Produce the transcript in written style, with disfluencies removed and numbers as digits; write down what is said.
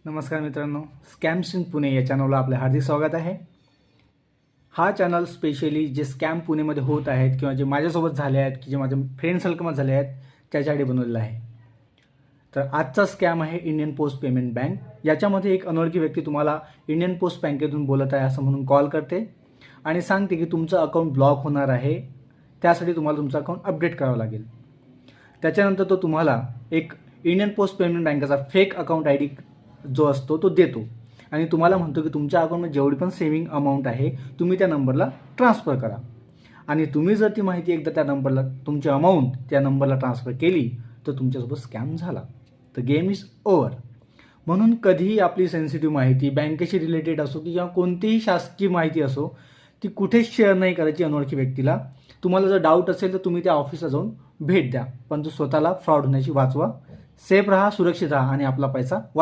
नमस्कार मित्रांनो, scams in Pune या चॅनलला आपले हार्दिक स्वागत आहे. हा चॅनल स्पेशली जे स्कॅम पुणेमध्ये होत आहेत किंवा जे माझ्यासोबत झाले आहेत की जे माझ्या फ्रेंड सर्कलमध्ये झाले आहेत त्याच्यासाठी बनवलेलं आहे. तर आजचा स्कॅम आहे इंडियन पोस्ट पेमेंट बँक. याच्यामध्ये एक अनोळखी व्यक्ती तुम्हाला इंडियन पोस्ट बँकेतून बोलत आहे असं म्हणून कॉल करते आणि सांगते की तुमचं अकाउंट ब्लॉक होणार आहे, त्यासाठी तुम्हाला तुमचं अकाउंट अपडेट करावं लागेल. त्याच्यानंतर तो तुम्हाला एक इंडियन पोस्ट पेमेंट बँकेचा फेक अकाउंट आय डी जो असतो तो देतो आणि तुम्हाला म्हणतो की तुमच्या अकाउंटमध्ये जेवढी पण सेविंग अमाऊंट आहे तुम्ही त्या नंबरला ट्रान्सफर करा. आणि तुम्ही जर ती माहिती एकदा त्या नंबरला तुमची अमाऊंट त्या नंबरला ट्रान्सफर केली तर तुमच्यासोबत स्कॅम झाला तर गेम इज ओव्हर. म्हणून कधीही आपली सेन्सिटिव्ह माहिती बँकेशी रिलेटेड असो किंवा कोणतीही शासकीय माहिती असो ती कुठेच शेअर नाही करायची अनोळखी व्यक्तीला. तुम्हाला जर डाऊट असेल तर तुम्ही त्या ऑफिसला जाऊन भेट द्या, पण स्वतःला फ्रॉड होण्याची वाचवा. सेफ राहा, सुरक्षित राहा आणि आपला पैसा वाचवा.